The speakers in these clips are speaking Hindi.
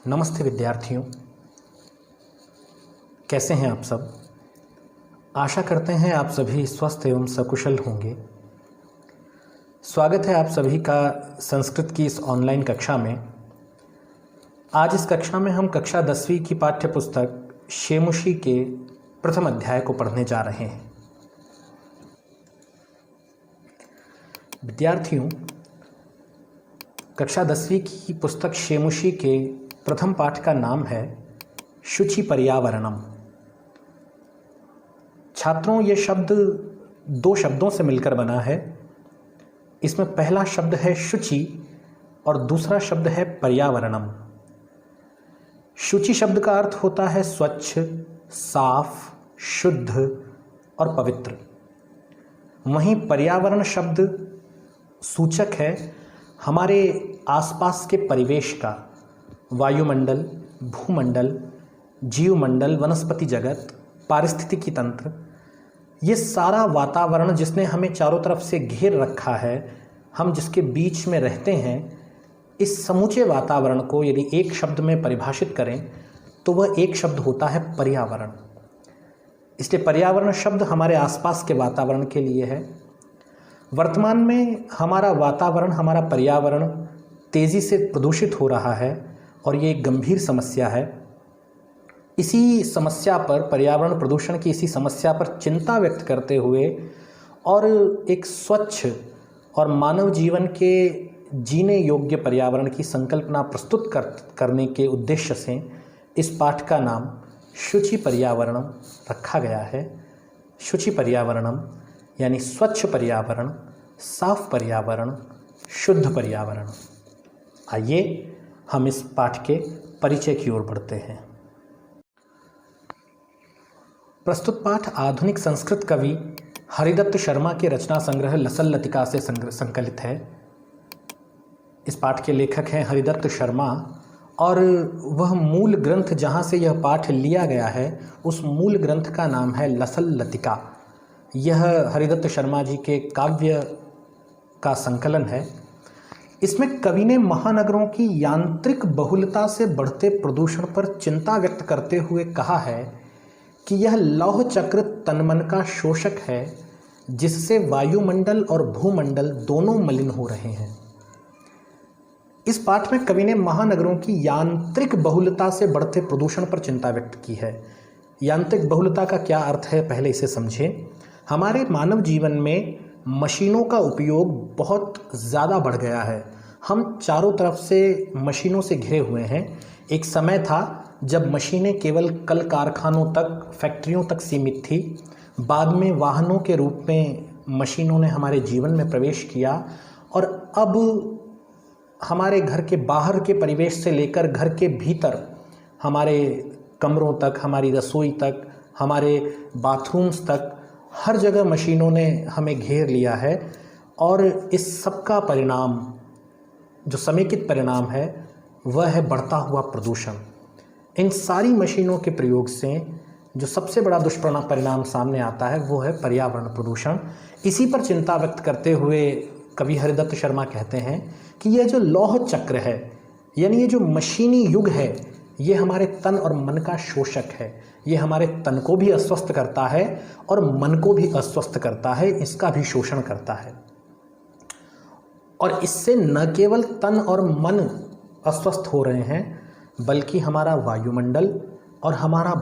नमस्ते विद्यार्थियों, कैसे हैं आप सब। आशा करते हैं आप सभी स्वस्थ एवं सकुशल होंगे। स्वागत है आप सभी का संस्कृत की इस ऑनलाइन कक्षा में। आज इस कक्षा में हम कक्षा 10वीं की पाठ्य पुस्तक शेमुशी के प्रथम अध्याय को पढ़ने जा रहे हैं। विद्यार्थियों, कक्षा 10वीं की पुस्तक शेमुशी के प्रथम पाठ का नाम है शुचि पर्यावरणम। छात्रों, ये शब्द दो शब्दों से मिलकर बना है। इसमें पहला शब्द है शुचि और दूसरा शब्द है पर्यावरणम। शुचि शब्द का अर्थ होता है स्वच्छ, साफ, शुद्ध और पवित्र। वहीं पर्यावरण शब्द सूचक है हमारे आसपास के परिवेश का। वायुमंडल, भूमंडल, जीवमंडल, वनस्पति जगत, पारिस्थितिकी तंत्र, ये सारा वातावरण जिसने हमें चारों तरफ से घेर रखा है, हम जिसके बीच में रहते हैं, इस समूचे वातावरण को यदि एक शब्द में परिभाषित करें तो वह एक शब्द होता है पर्यावरण। इसलिए पर्यावरण शब्द हमारे आसपास के वातावरण के लिए है। वर्तमान में हमारा वातावरण, हमारा पर्यावरण तेज़ी से प्रदूषित हो रहा है और ये एक गंभीर समस्या है। इसी समस्या पर, पर्यावरण प्रदूषण की इसी समस्या पर चिंता व्यक्त करते हुए और एक स्वच्छ और मानव जीवन के जीने योग्य पर्यावरण की संकल्पना प्रस्तुत करने के उद्देश्य से इस पाठ का नाम शुचि पर्यावरणम रखा गया है। शुचि पर्यावरणम यानी स्वच्छ पर्यावरण, साफ पर्यावरण, शुद्ध पर्यावरण। आइए हम इस पाठ के परिचय की ओर बढ़ते हैं। प्रस्तुत पाठ आधुनिक संस्कृत कवि हरिदत्त शर्मा के रचना संग्रह लसल लतिका से संकलित है। इस पाठ के लेखक हैं हरिदत्त शर्मा और वह मूल ग्रंथ जहाँ से यह पाठ लिया गया है उस मूल ग्रंथ का नाम है लसल लतिका। यह हरिदत्त शर्मा जी के काव्य का संकलन है। इसमें कवि ने महानगरों की यांत्रिक बहुलता से बढ़ते प्रदूषण पर चिंता व्यक्त करते हुए कहा है कि यह लौह चक्र तनमन का शोषक है, जिससे वायुमंडल और भूमंडल दोनों मलिन हो रहे हैं। इस पाठ में कवि ने महानगरों की यांत्रिक बहुलता से बढ़ते प्रदूषण पर चिंता व्यक्त की है। यांत्रिक बहुलता का क्या अर्थ है, पहले इसे समझें। हमारे मानव जीवन में मशीनों का उपयोग बहुत ज़्यादा बढ़ गया है। हम चारों तरफ से मशीनों से घिरे हुए हैं। एक समय था जब मशीनें केवल कल कारखानों तक, फैक्ट्रियों तक सीमित थी। बाद में वाहनों के रूप में मशीनों ने हमारे जीवन में प्रवेश किया और अब हमारे घर के बाहर के परिवेश से लेकर घर के भीतर हमारे कमरों तक, हमारी रसोई तक, हमारे बाथरूम्स तक, हर जगह मशीनों ने हमें घेर लिया है। और इस सब का परिणाम, जो समेकित परिणाम है, वह है बढ़ता हुआ प्रदूषण। इन सारी मशीनों के प्रयोग से जो सबसे बड़ा दुष्परिणाम सामने आता है वो है पर्यावरण प्रदूषण। इसी पर चिंता व्यक्त करते हुए कवि हरिदत्त शर्मा कहते हैं कि यह जो लौह चक्र है, यानी ये जो मशीनी युग है, ये हमारे तन और मन का शोषक है। ये हमारे तन को भी अस्वस्थ करता है और मन को भी अस्वस्थ करता है, इसका भी शोषण करता है। और इससे न केवल तन और मन अस्वस्थ हो रहे हैं, बल्कि हमारा वायुमंडल और हमारा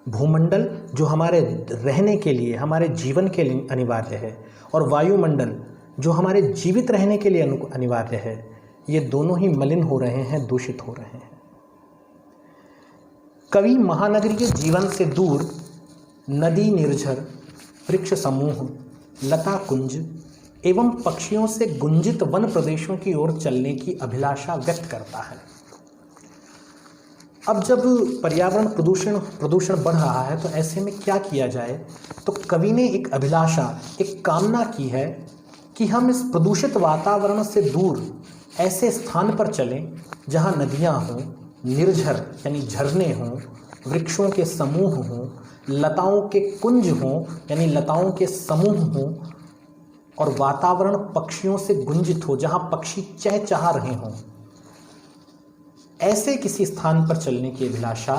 भूमंडल जो हमारे रहने के लिए, हमारे जीवन के लिए अनिवार्य है, और वायुमंडल जो हमारे जीवित रहने के लिए अनिवार्य है, ये दोनों ही मलिन हो रहे हैं, दूषित हो रहे हैं। कवि महानगरीय जीवन से दूर नदी, निर्झर, वृक्ष समूह, लता कुंज एवं पक्षियों से गुंजित वन प्रदेशों की ओर चलने की अभिलाषा व्यक्त करता है। अब जब पर्यावरण प्रदूषण बढ़ रहा है तो ऐसे में क्या किया जाए, तो कवि ने एक अभिलाषा, एक कामना की है कि हम इस प्रदूषित वातावरण से दूर ऐसे स्थान पर चलें जहाँ नदियाँ हों, निर्झर यानी झरने हों, वृक्षों के समूह हों, लताओं के कुंज हों यानी लताओं के समूह हों, और वातावरण पक्षियों से गुंजित हो, जहाँ पक्षी चहचहा रहे हों। ऐसे किसी स्थान पर चलने की अभिलाषा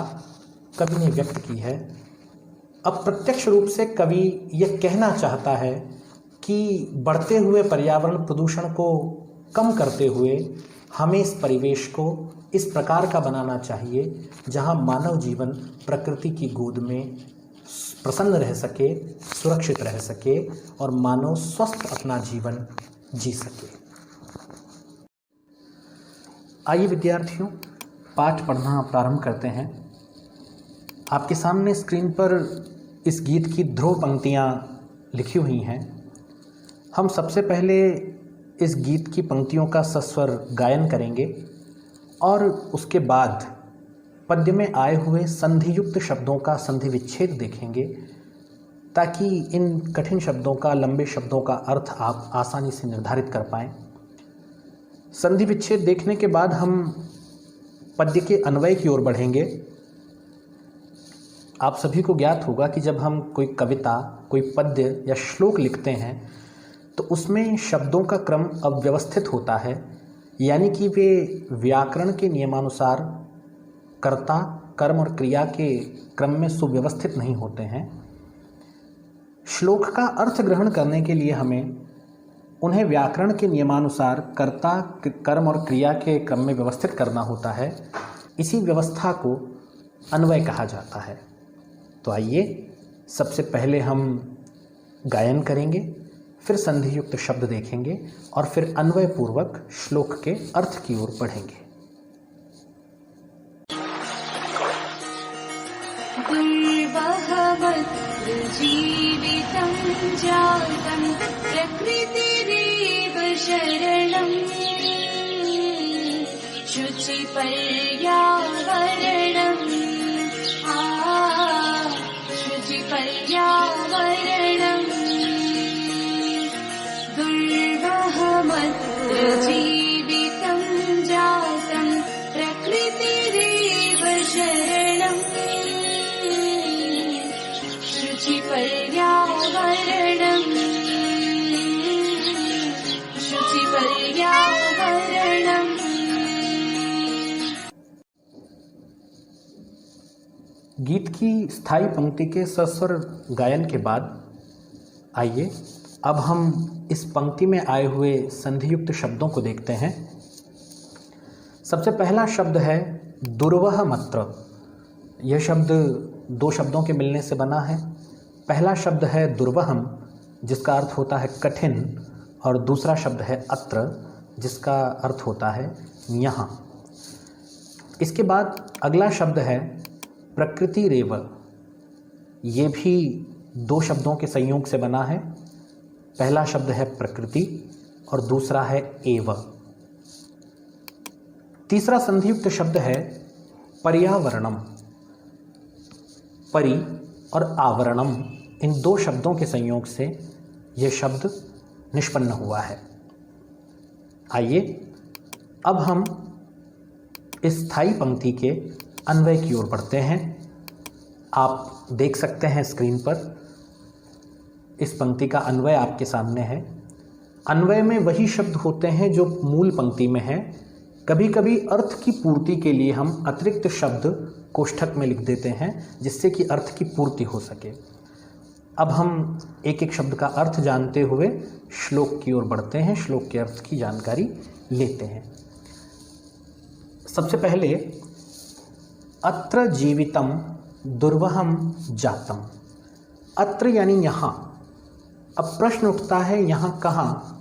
कवि ने व्यक्त की है। अप्रत्यक्ष रूप से कवि यह कहना चाहता है कि बढ़ते हुए पर्यावरण प्रदूषण को कम करते हुए हमें इस परिवेश को इस प्रकार का बनाना चाहिए जहां मानव जीवन प्रकृति की गोद में प्रसन्न रह सके, सुरक्षित रह सके और मानव स्वस्थ अपना जीवन जी सके। आइए विद्यार्थियों, पाठ पढ़ना प्रारंभ करते हैं। आपके सामने स्क्रीन पर इस गीत की ध्रुव पंक्तियाँ लिखी हुई हैं। हम सबसे पहले इस गीत की पंक्तियों का सस्वर गायन करेंगे और उसके बाद पद्य में आए हुए संधियुक्त शब्दों का संधि विच्छेद देखेंगे, ताकि इन कठिन शब्दों का, लंबे शब्दों का अर्थ आप आसानी से निर्धारित कर पाएँ। संधि विच्छेद देखने के बाद हम पद्य के अन्वय की ओर बढ़ेंगे। आप सभी को ज्ञात होगा कि जब हम कोई कविता, कोई पद्य या श्लोक लिखते हैं तो उसमें शब्दों का क्रम अव्यवस्थित होता है, यानी कि वे व्याकरण के नियमानुसार कर्ता, कर्म और क्रिया के क्रम में सुव्यवस्थित नहीं होते हैं। श्लोक का अर्थ ग्रहण करने के लिए हमें उन्हें व्याकरण के नियमानुसार कर्ता, कर्म और क्रिया के क्रम में व्यवस्थित करना होता है। इसी व्यवस्था को अन्वय कहा जाता है। तो आइए सबसे पहले हम गायन करेंगे, फिर संधियुक्त शब्द देखेंगे और फिर अन्वय पूर्वक श्लोक के अर्थ की ओर बढ़ेंगे। जीवितं जातं प्रकृतिरेव शरणं शुचिपर्यावरणं शुचिपर्यावरणं दुर्वहमत्र जीवितं जातं प्रकृतिरेव शरणं शुचिपर्यावरणं शुचिपर्यावरणं। गीत की स्थायी पंक्ति के सस्वर गायन के बाद आइए अब हम इस पंक्ति में आए हुए संधियुक्त शब्दों को देखते हैं। सबसे पहला शब्द है दुर्वह मत्र। यह शब्द दो शब्दों के मिलने से बना है। पहला शब्द है दुर्वहम, जिसका अर्थ होता है कठिन, और दूसरा शब्द है अत्र, जिसका अर्थ होता है यहाँ। इसके बाद अगला शब्द है प्रकृति रेव। ये भी दो शब्दों के संयोग से बना है। पहला शब्द है प्रकृति और दूसरा है एव। तीसरा संधियुक्त शब्द है पर्यावरणम। परि और आवरणम, इन दो शब्दों के संयोग से यह शब्द निष्पन्न हुआ है। आइए अब हम इस स्थायी पंक्ति के अन्वय की ओर बढ़ते हैं। आप देख सकते हैं स्क्रीन पर इस पंक्ति का अन्वय आपके सामने है। अन्वय में वही शब्द होते हैं जो मूल पंक्ति में है। कभी कभी अर्थ की पूर्ति के लिए हम अतिरिक्त शब्द कोष्ठक में लिख देते हैं, जिससे कि अर्थ की पूर्ति हो सके। अब हम एक एक शब्द का अर्थ जानते हुए श्लोक की ओर बढ़ते हैं, श्लोक के अर्थ की जानकारी लेते हैं। सबसे पहले अत्र जीवितम दुर्वहम जातम। अत्र यानी यहाँ। अब प्रश्न उठता है यहाँ कहाँ?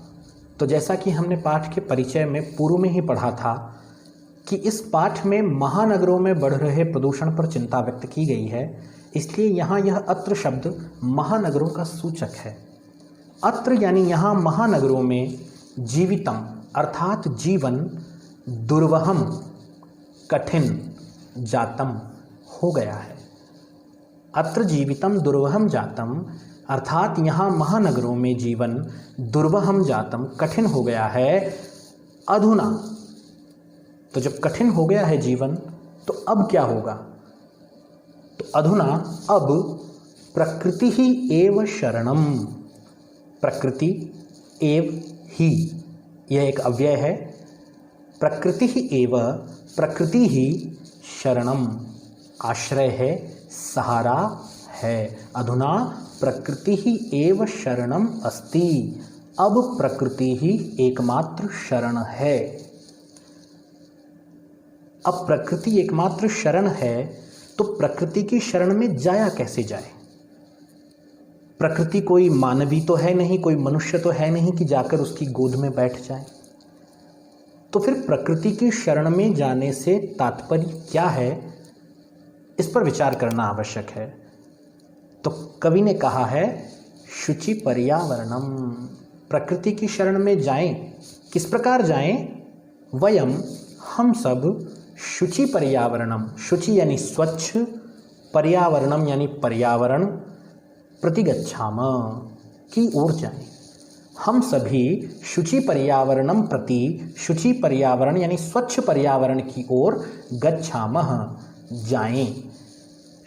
तो जैसा कि हमने पाठ के परिचय में पूर्व में ही पढ़ा था कि इस पाठ में महानगरों में बढ़ रहे प्रदूषण पर चिंता व्यक्त की गई है, इसलिए यहाँ यह अत्र शब्द महानगरों का सूचक है। अत्र यानी यहाँ महानगरों में जीवितम अर्थात जीवन, दुर्वहम कठिन, जातम हो गया है। अत्र जीवितम दुर्वहम जातम अर्थात यहाँ महानगरों में जीवन दुर्वहम जातम कठिन हो गया है। अधुना, तो जब कठिन हो गया है जीवन तो अब क्या होगा? तो अधुना अब प्रकृति ही एव शरणम। प्रकृति एव ही, यह एक अव्यय है। प्रकृति ही एव प्रकृति ही शरणम, आश्रय है, सहारा है। अधुना प्रकृति ही एव शरणम अस्ति, अब प्रकृति ही एकमात्र शरण है। अब प्रकृति एकमात्र शरण है तो प्रकृति की शरण में जाया कैसे जाए? प्रकृति कोई मानवी तो है नहीं, कोई मनुष्य तो है नहीं कि जाकर उसकी गोद में बैठ जाए। तो फिर प्रकृति की शरण में जाने से तात्पर्य क्या है, इस पर विचार करना आवश्यक है। तो कवि ने कहा है शुचि पर्यावरणम, प्रकृति की शरण में जाएं। किस प्रकार जाएं? वयम, हम सब, शुचि पर्यावरणम, शुचि यानी स्वच्छ, पर्यावरणम यानी पर्यावरण, प्रतिगच्छाम की ओर जाएं। हम सभी शुचि पर्यावरणम प्रति, शुचि पर्यावरण यानी स्वच्छ पर्यावरण की ओर गच्छामः, जाएं।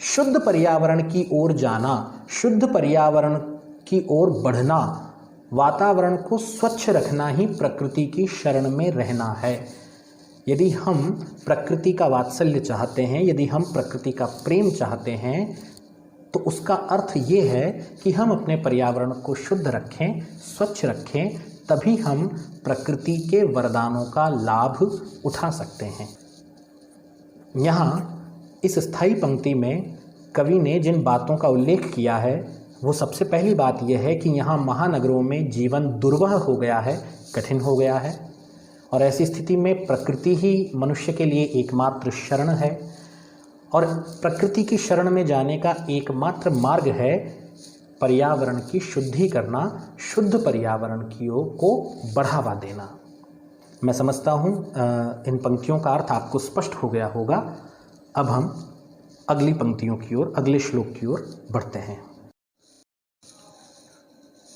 शुद्ध पर्यावरण की ओर जाना, शुद्ध पर्यावरण की ओर बढ़ना, वातावरण को स्वच्छ रखना ही प्रकृति की शरण में रहना है। यदि हम प्रकृति का वात्सल्य चाहते हैं, यदि हम प्रकृति का प्रेम चाहते हैं, तो उसका अर्थ ये है कि हम अपने पर्यावरण को शुद्ध रखें, स्वच्छ रखें, तभी हम प्रकृति के वरदानों का लाभ उठा सकते हैं। यहाँ इस स्थायी पंक्ति में कवि ने जिन बातों का उल्लेख किया है, वो सबसे पहली बात यह है कि यहाँ महानगरों में जीवन दुर्वह हो गया है, कठिन हो गया है, और ऐसी स्थिति में प्रकृति ही मनुष्य के लिए एकमात्र शरण है। और प्रकृति की शरण में जाने का एकमात्र मार्ग है पर्यावरण की शुद्धि करना, शुद्ध पर्यावरण की ओर को बढ़ावा देना। मैं समझता हूँ इन पंक्तियों का अर्थ आपको स्पष्ट हो गया होगा। अब हम अगली पंक्तियों की ओर, अगले श्लोक की ओर बढ़ते हैं।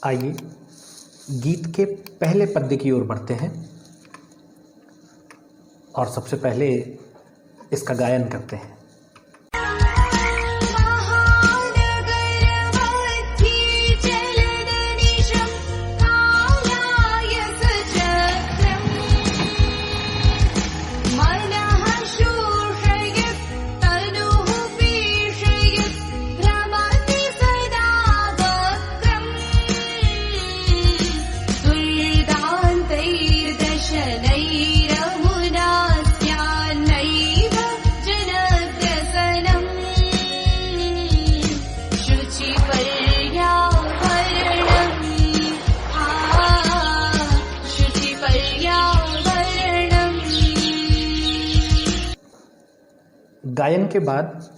आइए गीत के पहले पद्य की ओर बढ़ते हैं और सबसे पहले इसका गायन करते हैं। गायन के बाद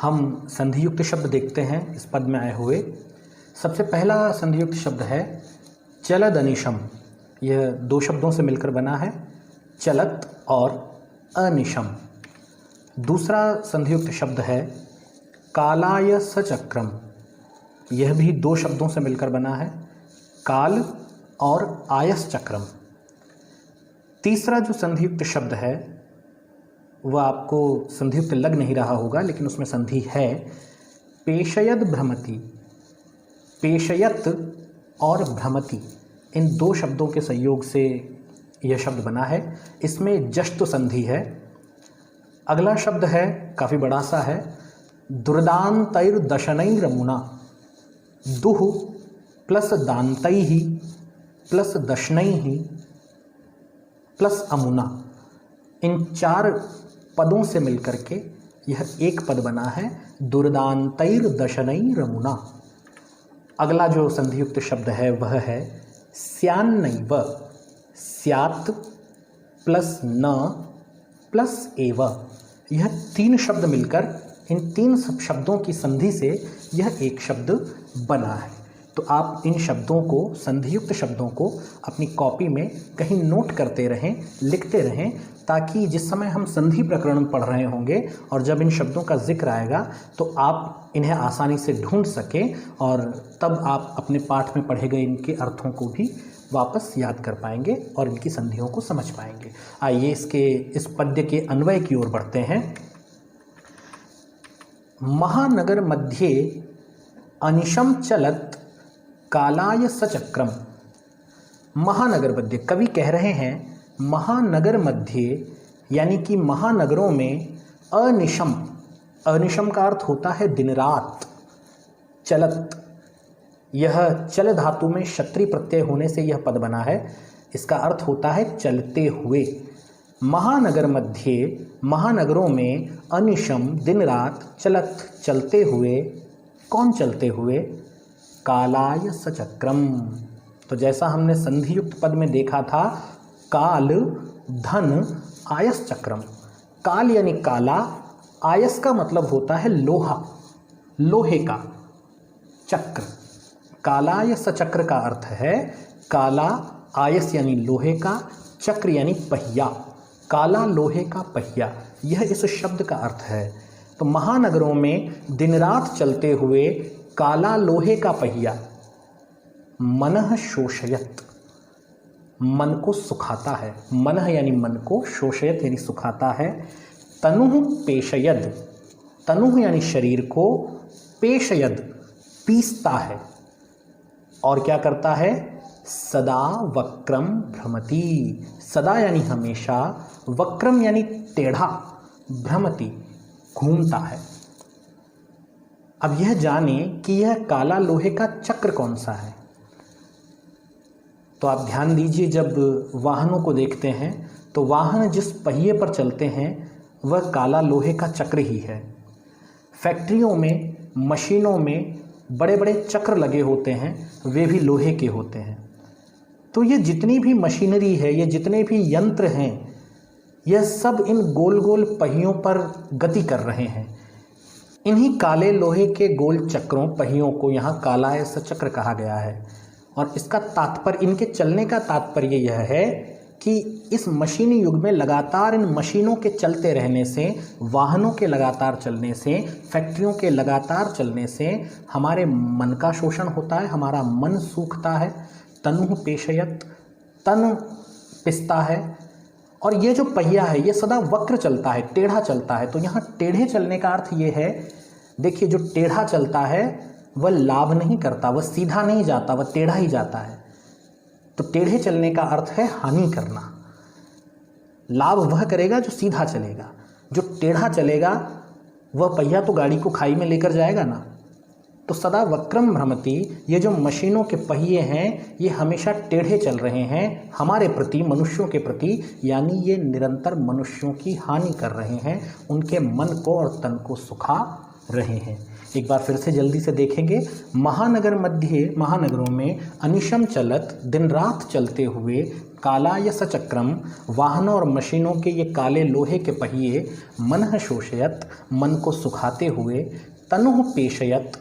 हम संधियुक्त शब्द देखते हैं इस पद में आए हुए। सबसे पहला संधियुक्त शब्द है चलद अनिशम। यह दो शब्दों से मिलकर बना है, चलत और अनिशम। दूसरा संधियुक्त शब्द है कालाय सचक्रम। यह भी दो शब्दों से मिलकर बना है, काल और आयस चक्रम। तीसरा जो संधियुक्त शब्द है वह आपको संधियुक्त लग नहीं रहा होगा, लेकिन उसमें संधि है, पेशयद भ्रमति। पेशयत और भ्रमति, इन दो शब्दों के संयोग से यह शब्द बना है। इसमें जश्त संधि है। अगला शब्द है, काफ़ी बड़ा सा है, दुर्दान्तैर्दशनैरमुना। दुह प्लस दान्तैहि प्लस दशनैहि प्लस अमुना, इन चार पदों से मिलकर के यह एक पद बना है, दुर्दान्तैर्दशनैरमुना। अगला जो संधियुक्त शब्द है वह है स्यान्नैव। स्यात् प्लस न प्लस एव, यह तीन शब्द मिलकर, इन तीन शब्दों की संधि से यह एक शब्द बना है। तो आप इन शब्दों को, संधियुक्त शब्दों को अपनी कॉपी में कहीं नोट करते रहें, लिखते रहें, ताकि जिस समय हम संधि प्रकरण पढ़ रहे होंगे और जब इन शब्दों का जिक्र आएगा तो आप इन्हें आसानी से ढूंढ सकें और तब आप अपने पाठ में पढ़े गए इनके अर्थों को भी वापस याद कर पाएंगे और इनकी संधियों को समझ पाएंगे। आइए इस पद्य के अन्वय की ओर बढ़ते हैं। महानगर मध्ये अनिशम चलत कालाय सचक्रम। महानगर मध्य, कवि कह रहे हैं महानगर मध्य यानी कि महानगरों में अनिशम, अनिशम का अर्थ होता है दिन रात, चलत, यह चल धातु में क्षत्रिय प्रत्यय होने से यह पद बना है, इसका अर्थ होता है चलते हुए। महानगर मध्य, महानगरों में अनिशम दिन रात चलत, चलते हुए, कौन चलते हुए? कालाय सचक्रम। तो जैसा हमने संधियुक्त पद में देखा था, काल धन आयस चक्रम। काल यानी काला, आयस का मतलब होता है लोहा, लोहे का, चक्र। कालाय सचक्र का अर्थ है काला, आयस यानी लोहे का, चक्र यानी पहिया, काला लोहे का पहिया, यह इस शब्द का अर्थ है। तो महानगरों में दिन रात चलते हुए काला लोहे का पहिया, मनः शोषयत, मन को सुखाता है, मनः यानी मन को, शोषयत यानी सुखाता है। तनुः पेशयद, तनुः यानी शरीर को, पेशयद पीसता है, और क्या करता है? सदा वक्रम भ्रमति, सदा यानी हमेशा, वक्रम यानी टेढ़ा, भ्रमति घूमता है। अब यह जाने कि यह काला लोहे का चक्र कौन सा है। तो आप ध्यान दीजिए, जब वाहनों को देखते हैं तो वाहन जिस पहिए पर चलते हैं वह काला लोहे का चक्र ही है। फैक्ट्रियों में, मशीनों में बड़े बड़े चक्र लगे होते हैं, वे भी लोहे के होते हैं। तो ये जितनी भी मशीनरी है, ये जितने भी यंत्र हैं, यह सब इन गोल गोल पहियों पर गति कर रहे हैं। इन्हीं काले लोहे के गोल चक्रों, पहियों को यहाँ कालाय सचक्र कहा गया है। और इसका तात्पर्य, इनके चलने का तात्पर्य यह है कि इस मशीनी युग में लगातार इन मशीनों के चलते रहने से, वाहनों के लगातार चलने से, फैक्ट्रियों के लगातार चलने से हमारे मन का शोषण होता है, हमारा मन सूखता है। तनु पेशयत, तन पिसता है। और ये जो पहिया है ये सदा वक्र चलता है, टेढ़ा चलता है। तो यहाँ टेढ़े चलने का अर्थ ये है, देखिए जो टेढ़ा चलता है वह लाभ नहीं करता, वह सीधा नहीं जाता, वह टेढ़ा ही जाता है। तो टेढ़े चलने का अर्थ है हानि करना। लाभ वह करेगा जो सीधा चलेगा, जो टेढ़ा चलेगा वह पहिया तो गाड़ी को खाई में लेकर जाएगा ना। तो सदा वक्रम भ्रमति, ये जो मशीनों के पहिए हैं ये हमेशा टेढ़े चल रहे हैं हमारे प्रति, मनुष्यों के प्रति, यानी ये निरंतर मनुष्यों की हानि कर रहे हैं, उनके मन को और तन को सुखा रहे हैं। एक बार फिर से जल्दी से देखेंगे। महानगर मध्य, महानगरों में अनिशम चलत, दिन रात चलते हुए, कालाय सचक्रम, वाहनों और मशीनों के ये काले लोहे के पहिए, मनः शोषयत, मन को सुखाते हुए, तनुः पेशयत,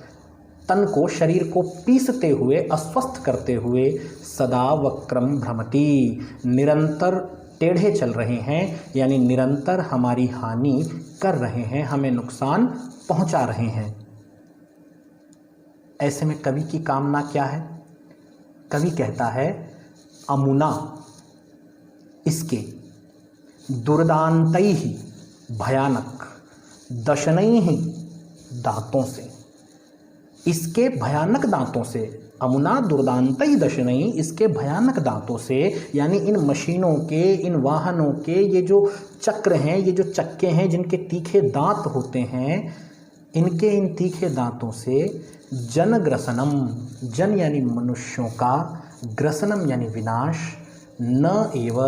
तन को, शरीर को पीसते हुए, अस्वस्थ करते हुए, सदा वक्रम भ्रमति, निरंतर टेढ़े चल रहे हैं, यानी निरंतर हमारी हानि कर रहे हैं, हमें नुकसान पहुंचा रहे हैं। ऐसे में कवि की कामना क्या है? कवि कहता है, अमुना, इसके, दुर्दांतैहि, भयानक, दशनैहि, दांतों से, इसके भयानक दांतों से, अमुना दुर्दांतैहि दशनैहि, इसके भयानक दांतों से, यानी इन मशीनों के, इन वाहनों के ये जो चक्र हैं, ये जो चक्के हैं जिनके तीखे दांत होते हैं, इनके इन तीखे दांतों से जनग्रसनम, जन यानी मनुष्यों का, ग्रसनम यानी विनाश, न एव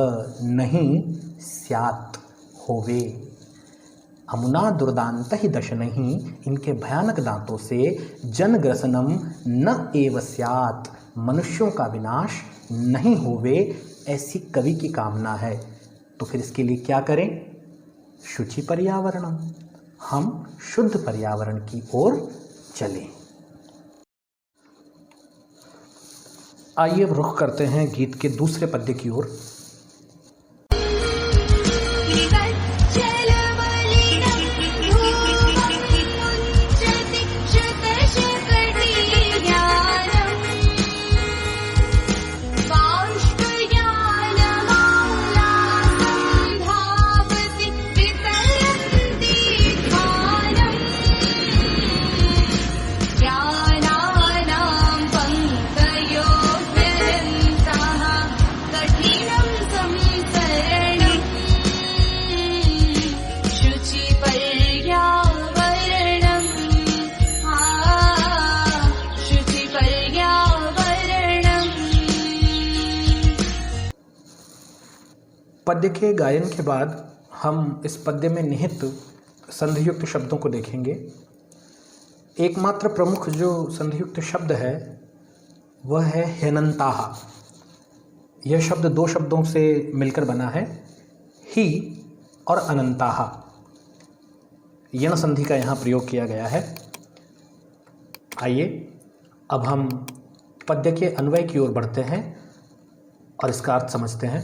नहीं, स्यात् होवे। अमुना दुर्दांतैहि दशनैहि, इनके भयानक दांतों से, जनग्रसनम न एव स्यात्, मनुष्यों का विनाश नहीं होवे, ऐसी कवि की कामना है। तो फिर इसके लिए क्या करें? शुचि पर्यावरणम, हम शुद्ध पर्यावरण की ओर चलें। आइए अब रुख करते हैं गीत के दूसरे पद्य की ओर। कठिनं पद्य के गायन के बाद हम इस पद्य में निहित संधियुक्त शब्दों को देखेंगे। एकमात्र प्रमुख जो संधियुक्त शब्द है वह है हेनंताः। यह शब्द दो शब्दों से मिलकर बना है, ही और अनंताः। यण संधि का यहाँ प्रयोग किया गया है। आइए अब हम पद्य के अन्वय की ओर बढ़ते हैं और इसका अर्थ समझते हैं।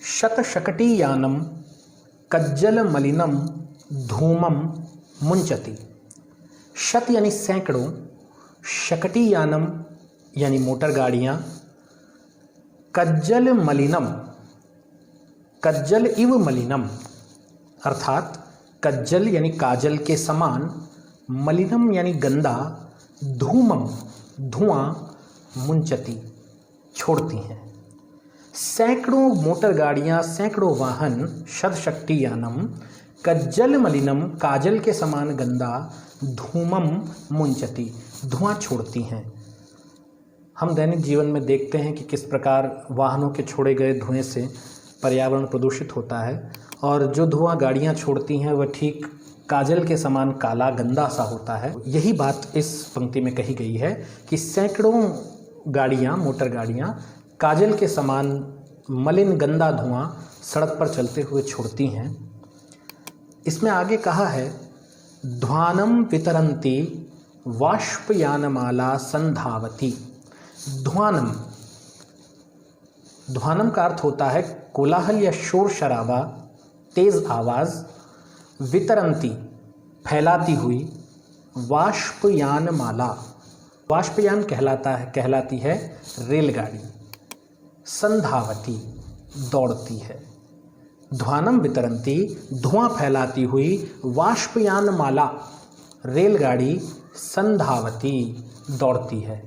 शतशकटीयानं कज्जल मलिनम धूमम मुंचति। शत यानी सैकड़ों, शकटीयानम यानी मोटर गाड़ियाँ, कज्जल मलिनम, कज्जल इव मलिनम अर्थात कज्जल यानी काजल के समान, मलिनम यानी गंदा, धूमम धुआं, मुंचति छोड़ती हैं। सैकड़ों मोटर गाड़ियाँ, सैकड़ों वाहन, शतशक्तियानम, कज्जल मलिनम काजल के समान गंदा, धूमम मुंचति धुआं छोड़ती हैं। हम दैनिक जीवन में देखते हैं कि किस प्रकार वाहनों के छोड़े गए धुएं से पर्यावरण प्रदूषित होता है, और जो धुआं गाड़ियां छोड़ती हैं वह ठीक काजल के समान काला गंदा सा होता है। यही बात इस पंक्ति में कही गई है कि सैकड़ों गाड़ियां, मोटर गाड़ियां काजल के समान मलिन गंदा धुआं सड़क पर चलते हुए छोड़ती हैं। इसमें आगे कहा है, ध्वानम वितरन्ति वाष्पयानमाला संधावती। ध्वानम, ध्वानम का अर्थ होता है कोलाहल या शोर शराबा, तेज आवाज। वितरंती फैलाती हुई, वाष्पयानमाला, वाष्पयान कहलाती है रेलगाड़ी। संधावती दौड़ती है। ध्वानम वितरंती धुआं फैलाती हुई, वाष्पयानमाला रेलगाड़ी, संधावती दौड़ती है।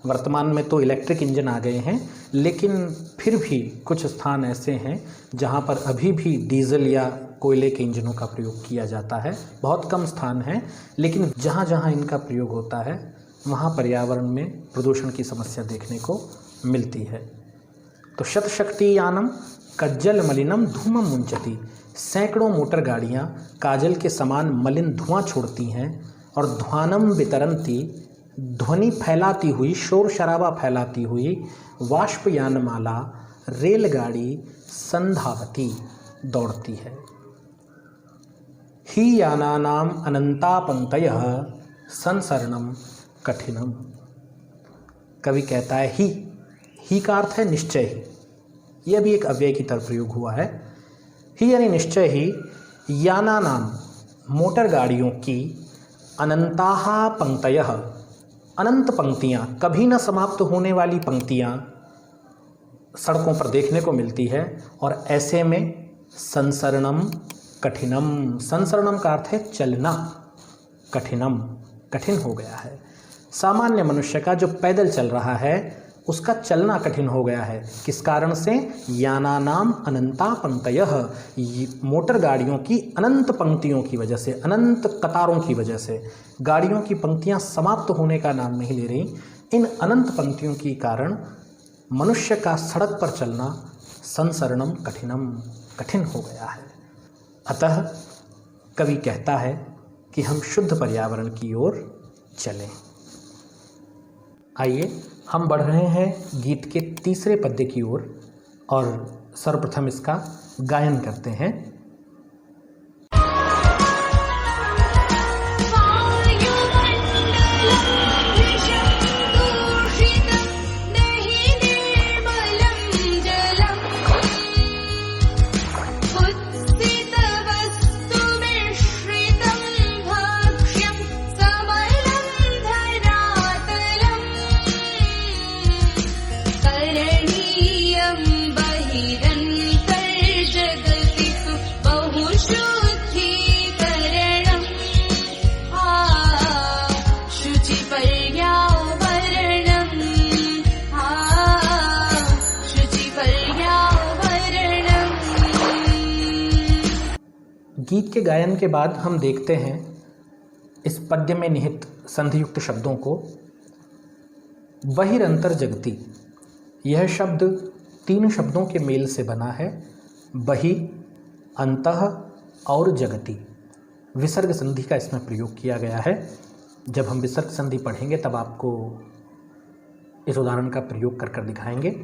वर्तमान में तो इलेक्ट्रिक इंजन आ गए हैं, लेकिन फिर भी कुछ स्थान ऐसे हैं जहां पर अभी भी डीजल या कोयले के इंजनों का प्रयोग किया जाता है। बहुत कम स्थान हैं, लेकिन जहां जहां इनका प्रयोग होता है वहां पर्यावरण में प्रदूषण की समस्या देखने को मिलती है। तो शतशक्तियानम कज्जल मलिनम धूमम मुंचति, सैकड़ों मोटर गाड़ियां काजल के समान मलिन धुआं छोड़ती हैं। और ध्वानम वितरंती ध्वनि फैलाती हुई, शोर शराबा फैलाती हुई, वाष्पयानमाला रेलगाड़ी, संधावती दौड़ती है। ही यानानाम अनंता पंक्तयः संसरणम कठिनम। कवि कहता है ही का अर्थ है निश्चय ही। यह भी एक अव्यय की तरफ प्रयोग हुआ है। ही यानी निश्चय ही, यानानाम मोटर गाड़ियों की, अनंताः पंक्तयः अनंत पंक्तियाँ, कभी न समाप्त होने वाली पंक्तियाँ सड़कों पर देखने को मिलती है। और ऐसे में संसरणम कठिनम, संसरणम का अर्थ है चलना, कठिनम कठिन हो गया है। सामान्य मनुष्य का जो पैदल चल रहा है उसका चलना कठिन हो गया है। किस कारण से? यानानाम अनंता पंक्तयः, मोटर गाड़ियों की अनंत पंक्तियों की वजह से, अनंत कतारों की वजह से। गाड़ियों की पंक्तियां समाप्त होने का नाम नहीं ले रही। इन अनंत पंक्तियों के कारण मनुष्य का सड़क पर चलना संसरणम कठिनम, कठिन हो गया है। अतः कवि कहता है कि हम शुद्ध पर्यावरण की ओर चलें। आइए हम बढ़ रहे हैं गीत के तीसरे पद्य की ओर और सर्वप्रथम इसका गायन करते हैं। गीत के गायन के बाद हम देखते हैं इस पद्य में निहित संधियुक्त शब्दों को। बहिरंतर जगति, यह शब्द तीन शब्दों के मेल से बना है, बहि, अंतः और जगति। विसर्ग संधि का इसमें प्रयोग किया गया है। जब हम विसर्ग संधि पढ़ेंगे तब आपको इस उदाहरण का प्रयोग कर दिखाएंगे।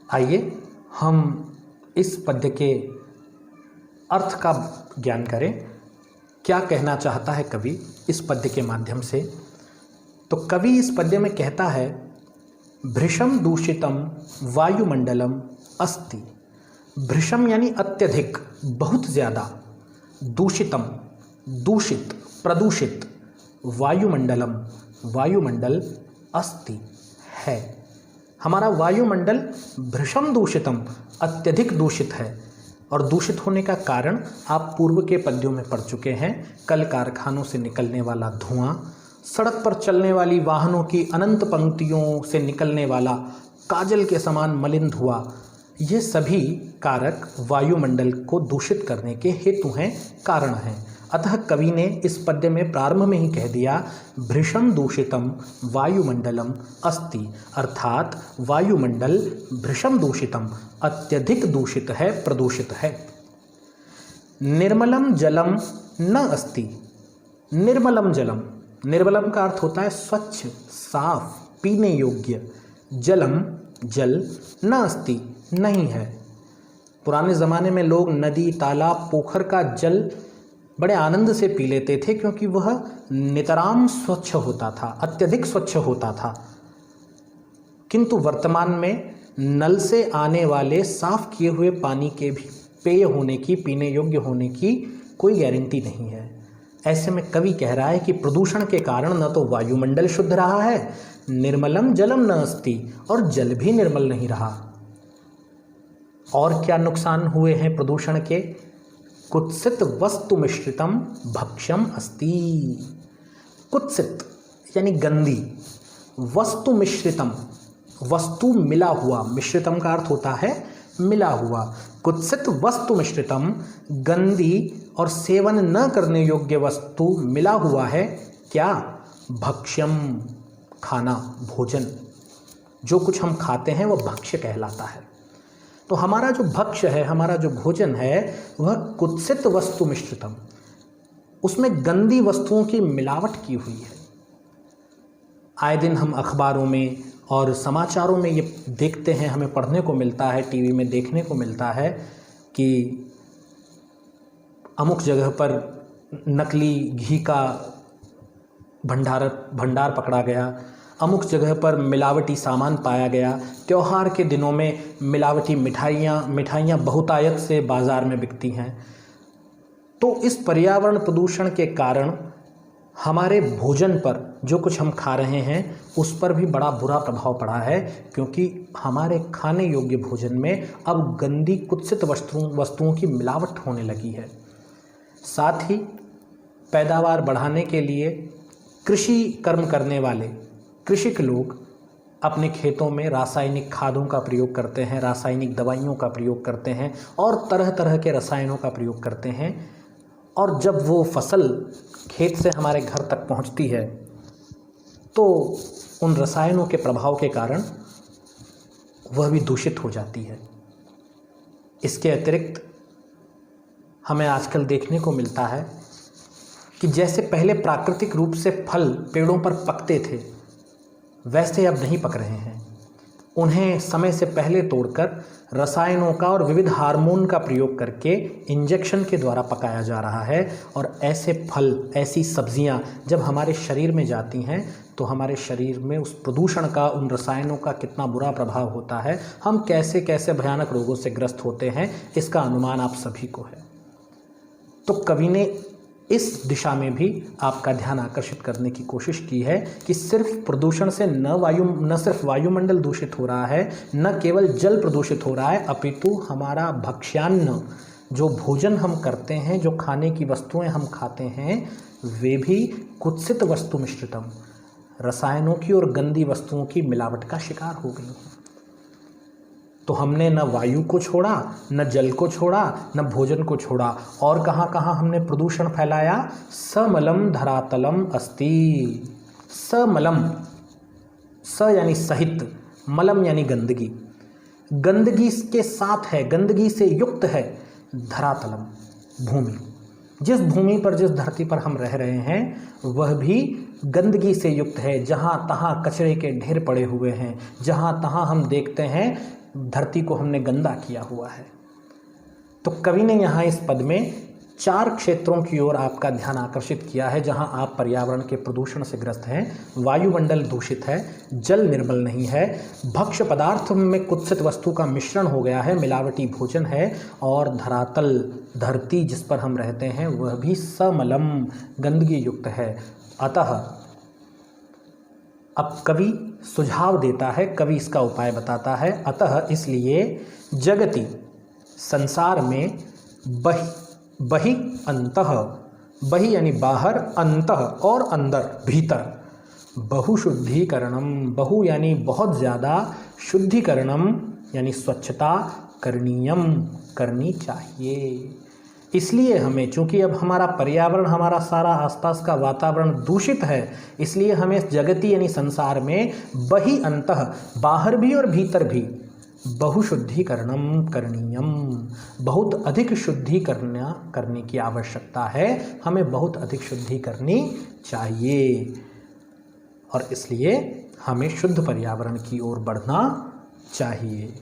आइए हम इस पद्य के अर्थ का ज्ञान करें। क्या कहना चाहता है कवि इस पद्य के माध्यम से? तो कवि इस पद्य में कहता है, भृशम दूषितम वायुमंडलम अस्ति। भृशम यानी अत्यधिक, बहुत ज़्यादा, दूषितम दूषित, प्रदूषित, वायुमंडलम वायुमंडल अस्ति है। हमारा वायुमंडल भृशम दूषितम अत्यधिक दूषित है। और दूषित होने का कारण आप पूर्व के पद्यों में पढ़ चुके हैं। कल कारखानों से निकलने वाला धुआं, सड़क पर चलने वाली वाहनों की अनंत पंक्तियों से निकलने वाला काजल के समान मलिन धुआं, ये सभी कारक वायुमंडल को दूषित करने के हेतु हैं, कारण हैं। अतः कवि ने इस पद्य में प्रारंभ में ही कह दिया, भृशम दूषितम वायुमंडलम अस्ति, अर्थात वायुमंडल भृशम दूषितम अत्यधिक दूषित है, प्रदूषित है। निर्मलम जलम न अस्ति। निर्मलम जलम, निर्मलम का अर्थ होता है स्वच्छ, साफ, पीने योग्य। जलम जल, न अस्ति नहीं है। पुराने ज़माने में लोग नदी, तालाब, पोखर का जल बड़े आनंद से पी लेते थे, क्योंकि वह नितराम स्वच्छ होता था, अत्यधिक स्वच्छ होता था। किंतु वर्तमान में नल से आने वाले साफ किए हुए पानी के भी पेय होने की, पीने योग्य होने की कोई गारंटी नहीं है। ऐसे में कवि कह रहा है कि प्रदूषण के कारण न तो वायुमंडल शुद्ध रहा है, निर्मलम जलम न अस्ति, और जल भी निर्मल नहीं रहा। और क्या नुकसान हुए हैं प्रदूषण के? कुत्सित वस्तु मिश्रितम भक्ष्यम अस्ति। कुत्सित यानी गंदी, वस्तु मिश्रितम, वस्तु मिला हुआ, मिश्रितम का अर्थ होता है मिला हुआ। कुत्सित वस्तु मिश्रितम, गंदी और सेवन न करने योग्य वस्तु मिला हुआ है। क्या? भक्ष्यम, खाना, भोजन। जो कुछ हम खाते हैं वह भक्ष्य कहलाता है। तो हमारा जो भक्ष्य है, हमारा जो भोजन है, वह कुत्सित वस्तु मिश्रितम, उसमें गंदी वस्तुओं की मिलावट की हुई है। आए दिन हम अखबारों में और समाचारों में ये देखते हैं, हमें पढ़ने को मिलता है, टीवी में देखने को मिलता है कि अमुक जगह पर नकली घी का भंडार पकड़ा गया, अमुक जगह पर मिलावटी सामान पाया गया, त्यौहार के दिनों में मिलावटी मिठाइयाँ बहुतायत से बाज़ार में बिकती हैं। तो इस पर्यावरण प्रदूषण के कारण हमारे भोजन पर, जो कुछ हम खा रहे हैं, उस पर भी बड़ा बुरा प्रभाव पड़ा है, क्योंकि हमारे खाने योग्य भोजन में अब गंदी कुत्सित वस्तुओं की मिलावट होने लगी है। साथ ही पैदावार बढ़ाने के लिए कृषि कर्म करने वाले कृषिक लोग अपने खेतों में रासायनिक खादों का प्रयोग करते हैं, रासायनिक दवाइयों का प्रयोग करते हैं और तरह तरह के रसायनों का प्रयोग करते हैं। और जब वो फसल खेत से हमारे घर तक पहुंचती है तो उन रसायनों के प्रभाव के कारण वह भी दूषित हो जाती है। इसके अतिरिक्त हमें आजकल देखने को मिलता है कि जैसे पहले प्राकृतिक रूप से फल पेड़ों पर पकते थे, वैसे अब नहीं पक रहे हैं। उन्हें समय से पहले तोड़कर रसायनों का और विविध हार्मोन का प्रयोग करके इंजेक्शन के द्वारा पकाया जा रहा है। और ऐसे फल, ऐसी सब्जियां जब हमारे शरीर में जाती हैं तो हमारे शरीर में उस प्रदूषण का, उन रसायनों का कितना बुरा प्रभाव होता है, हम कैसे कैसे भयानक रोगों से ग्रस्त होते हैं, इसका अनुमान आप सभी को है। तो कवि ने इस दिशा में भी आपका ध्यान आकर्षित करने की कोशिश की है कि सिर्फ प्रदूषण से न सिर्फ वायुमंडल दूषित हो रहा है, न केवल जल प्रदूषित हो रहा है, अपितु हमारा भक्ष्यान्न, जो भोजन हम करते हैं, जो खाने की वस्तुएं हम खाते हैं, वे भी कुत्सित वस्तु मिश्रितम, रसायनों की और गंदी वस्तुओं की मिलावट का शिकार हो गई हैं। तो हमने न वायु को छोड़ा, न जल को छोड़ा, न भोजन को छोड़ा, और कहाँ कहाँ हमने प्रदूषण फैलाया? समलम धरातलम अस्ति। समलम, स यानी सहित, मलम यानी गंदगी। गंदगी के साथ है, गंदगी से युक्त है धरातलम, भूमि। जिस भूमि पर, जिस धरती पर हम रह रहे हैं वह भी गंदगी से युक्त है। जहाँ तहाँ कचरे के ढेर पड़े हुए हैं, जहाँ तहाँ हम देखते हैं धरती को हमने गंदा किया हुआ है। तो कवि ने यहाँ इस पद में 4 क्षेत्रों की ओर आपका ध्यान आकर्षित किया है जहाँ आप पर्यावरण के प्रदूषण से ग्रस्त हैं। वायुमंडल दूषित है, जल निर्मल नहीं है, भक्ष्य पदार्थ में कुत्सित वस्तु का मिश्रण हो गया है, मिलावटी भोजन है, और धरातल, धरती जिस पर हम रहते हैं वह भी समलम, गंदगी युक्त है। अतः अब कवि सुझाव देता है, कवि इसका उपाय बताता है। अतः इसलिए जगति, संसार में, बहि अंतः, बहि यानी बाहर, अंतः और अंदर, भीतर, बहुशुद्धिकरणम, बहु यानी बहुत ज़्यादा, शुद्धिकरणम यानी स्वच्छता, करणीयम करनी चाहिए। इसलिए हमें, चूँकि अब हमारा पर्यावरण, हमारा सारा आसपास का वातावरण दूषित है, इसलिए हमें इस जगति यानी संसार में बहि अंतः, बाहर भी और भीतर भी, बहुशुद्धिकरणम करणीयम, बहुत अधिक शुद्धि करने की आवश्यकता है। हमें बहुत अधिक शुद्धि करनी चाहिए और इसलिए हमें शुद्ध पर्यावरण की ओर बढ़ना चाहिए।